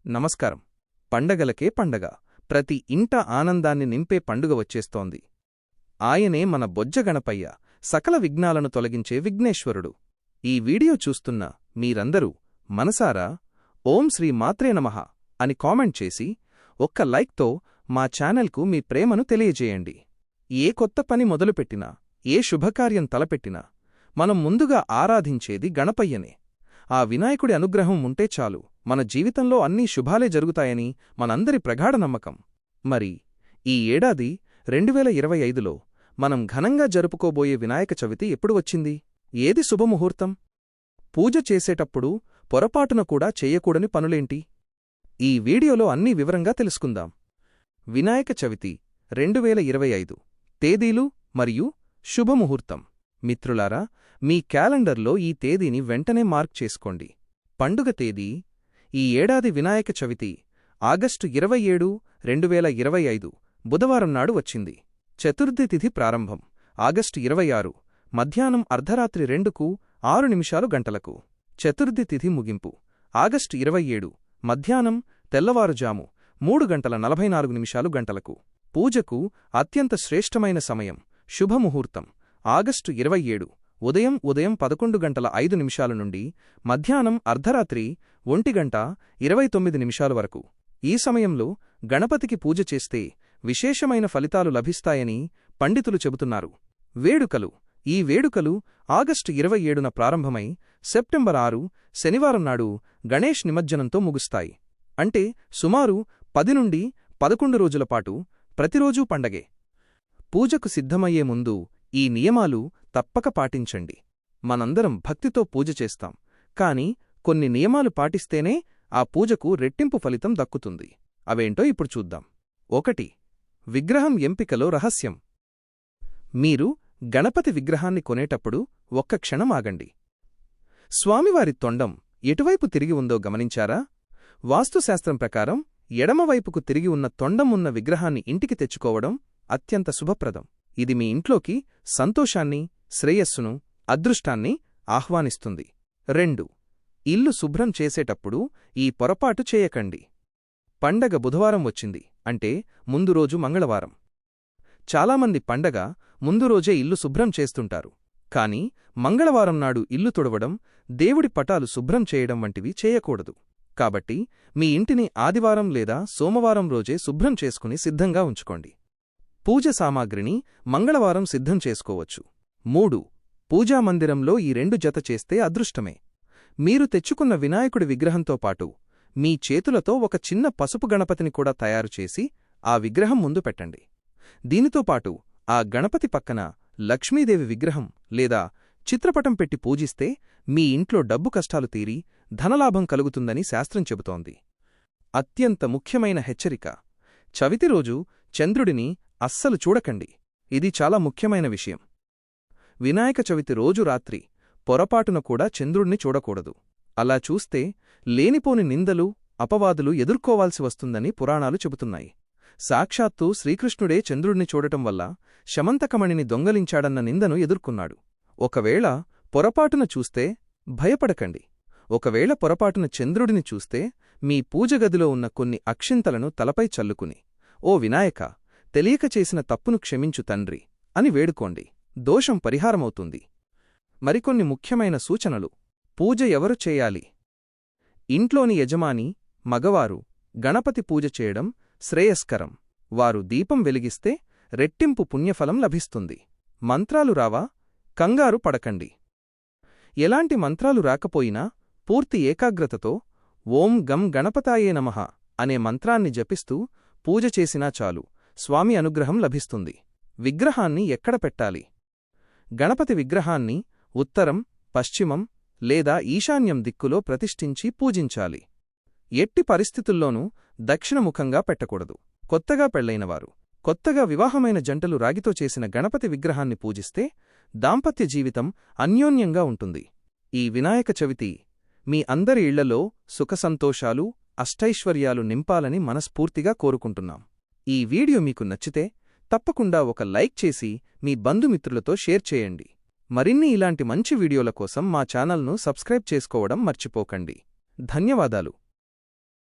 నమస్కారం. పండగలకే పండగ. ప్రతి ఇంట ఆనందాన్ని నింపే పండుగ వచ్చేస్తోంది. ఆయనే మన బొజ్జ గణపయ్య, సకల విఘ్నాలను తొలగించే విఘ్నేశ్వరుడు. ఈ వీడియో చూస్తున్న మీరందరూ మనసారా ఓం శ్రీ మాత్రే నమః అని కామెంట్ చేసి ఒక్క లైక్తో మా ఛానల్కు మీ ప్రేమను తెలియజేయండి. ఏ కొత్త పని మొదలుపెట్టినా, ఏ శుభకార్యం తలపెట్టినా మనం ముందుగా ఆరాధించేది గణపయ్యనే. ఆ వినాయకుడి అనుగ్రహం ఉంటే చాలు, మన జీవితంలో అన్నీ శుభాలే జరుగుతాయని మనందరి ప్రగాఢ నమ్మకం. మరి ఈ ఏడాది 2025లో మనం ఘనంగా జరుపుకోబోయే వినాయక చవితి ఎప్పుడు వచ్చింది? ఏది శుభముహూర్తం? పూజ చేసేటప్పుడు పొరపాటున కూడా చేయకూడని పనులేంటి? ఈ వీడియోలో అన్నీ వివరంగా తెలుసుకుందాం. వినాయక చవితి 2025 తేదీలు మరియు శుభముహూర్తం. మిత్రులారా, మీ క్యాలెండర్లో ఈ తేదీని వెంటనే మార్క్ చేసుకోండి. పండుగ తేదీ: ఈ ఏడాది వినాయక చవితి ఆగస్టు 27, 2025 బుధవారం నాడు వచ్చింది. చతుర్థి తిథి ప్రారంభం ఆగస్టు 26 మధ్యాహ్నం అర్ధరాత్రి 2:06 చతుర్థి తిథి ముగింపు ఆగస్టు 27 మధ్యాహ్నం తెల్లవారుజాము 3:44 పూజకు అత్యంత శ్రేష్టమైన సమయం శుభముహూర్తం ఆగస్టు 27 ఉదయం 11:05 నుండి మధ్యాహ్నం అర్ధరాత్రి 1:29 వరకు. ఈ సమయంలో గణపతికి పూజ చేస్తే విశేషమైన ఫలితాలు లభిస్తాయని పండితులు చెబుతున్నారు. వేడుకలు: ఈ వేడుకలు ఆగస్టు 27న ప్రారంభమై సెప్టెంబర్ 6 శనివారం నాడు గణేష్ నిమజ్జనంతో ముగుస్తాయి. అంటే సుమారు 10 నుండి 11 రోజులపాటు ప్రతిరోజూ పండగే. పూజకు సిద్ధమయ్యే ముందు ఈ నియమాలు తప్పక పాటించండి. మనందరం భక్తితో పూజ చేస్తాం, కాని కొన్ని నియమాలు పాటిస్తేనే ఆ పూజకు రెట్టింపు ఫలితం దక్కుతుంది. అవేంటో ఇప్పుడు చూద్దాం. 1. విగ్రహం ఎంపికలో రహస్యం. మీరు గణపతి విగ్రహాన్ని కొనేటప్పుడు ఒక్క క్షణం ఆగండి. స్వామివారి తొండం ఎటువైపు తిరిగి ఉందో గమనించారా? వాస్తుశాస్త్రం ప్రకారం ఎడమవైపుకు తిరిగి ఉన్న తొండం ఉన్న విగ్రహాన్ని ఇంటికి తెచ్చుకోవడం అత్యంత శుభప్రదం. ఇది మీ ఇంట్లోకి సంతోషాన్ని, శ్రేయస్సును, అదృష్టాన్ని ఆహ్వానిస్తుంది. 2. ఇల్లు శుభ్రం చేసేటప్పుడు ఈ పొరపాటు చేయకండి. పండగ బుధవారం వచ్చింది అంటే ముందు రోజు మంగళవారం. చాలామంది పండగ ముందు రోజే ఇల్లు శుభ్రం చేస్తుంటారు, కాని మంగళవారం నాడు ఇల్లు తుడవడం, దేవుడి పటాలు శుభ్రం చేయడం వంటివి చేయకూడదు. కాబట్టి మీ ఇంటిని ఆదివారం లేదా సోమవారం రోజే శుభ్రం చేసుకుని సిద్ధంగా ఉంచుకోండి. పూజ సామాగ్రిని మంగళవారం సిద్ధం చేసుకోవచ్చు. 3. పూజామందిరంలో ఈ 2 జత చేస్తే అదృష్టమే. మీరు తెచ్చుకున్న వినాయకుడి విగ్రహంతో పాటు మీ చేతులతో ఒక చిన్న పసుపు గణపతిని కూడా తయారుచేసి ఆ విగ్రహం ముందు పెట్టండి. దీనితో పాటు ఆ గణపతి పక్కన లక్ష్మీదేవి విగ్రహం లేదా చిత్రపటం పెట్టి పూజిస్తే మీ ఇంట్లో డబ్బు కష్టాలు తీరి ధనలాభం కలుగుతుందని శాస్త్రం చెబుతోంది. అత్యంత ముఖ్యమైన హెచ్చరిక: చవితి రోజు చంద్రుడిని అస్సలు చూడకండి. ఇది చాలా ముఖ్యమైన విషయం. వినాయక చవితి రోజు రాత్రి పొరపాటున కూడా చంద్రుణ్ణి చూడకూడదు. అలా చూస్తే లేనిపోని నిందలు, అపవాదులు ఎదుర్కోవాల్సి వస్తుందని పురాణాలు చెబుతున్నాయి. సాక్షాత్తూ శ్రీకృష్ణుడే చంద్రుణ్ణి చూడటం వల్ల శమంతకమణిని దొంగలించాడన్న నిందను ఎదుర్కొన్నాడు. ఒకవేళ పొరపాటున చూస్తే భయపడకండి. ఒకవేళ పొరపాటున చంద్రుడిని చూస్తే మీ పూజగదిలో ఉన్న కొన్ని అక్షింతలను తలపై చల్లుకుని, ఓ వినాయకా, తెలియక చేసిన తప్పును క్షమించు తండ్రి అని వేడుకోండి. దోషం పరిహారమవుతుంది. మరికొన్ని ముఖ్యమైన సూచనలు. పూజ ఎవరు చేయాలి? ఇంట్లోని యజమాని, మగవారు గణపతి పూజ చేయడం శ్రేయస్కరం. వారు దీపం వెలిగిస్తే రెట్టింపు పుణ్యఫలం లభిస్తుంది. మంత్రాలు రావా? కంగారు పడకండి. ఎలాంటి మంత్రాలు రాకపోయినా పూర్తి ఏకాగ్రతతో ఓం గం గణపతాయే నమః అనే మంత్రాన్ని జపిస్తూ పూజ చేసినా చాలు, స్వామి అనుగ్రహం లభిస్తుంది. విగ్రహాన్ని ఎక్కడ పెట్టాలి? గణపతి విగ్రహాన్ని ఉత్తరం, పశ్చిమం లేదా ఈశాన్యం దిక్కులో ప్రతిష్ఠించి పూజించాలి. ఎట్టి పరిస్థితుల్లోనూ దక్షిణముఖంగా పెట్టకూడదు. కొత్తగా పెళ్లైనవారు, కొత్తగా వివాహమైన జంటలు రాగితో చేసిన గణపతి విగ్రహాన్ని పూజిస్తే దాంపత్య జీవితం అన్యోన్యంగా ఉంటుంది. ఈ వినాయక చవితి మీ అందరి ఇళ్లలో సుఖసంతోషాలు, అష్టైశ్వర్యాలు నింపాలని మనస్ఫూర్తిగా కోరుకుంటున్నాం. ఈ వీడియో మీకు నచ్చితే తప్పకుండా ఒక లైక్ చేసి మీ బంధుమిత్రులతో షేర్ చేయండి. మరిన్ని ఇలాంటి మంచి వీడియోల కోసం మా ఛానల్ను సబ్స్క్రైబ్ చేసుకోవడం మర్చిపోకండి. ధన్యవాదాలు.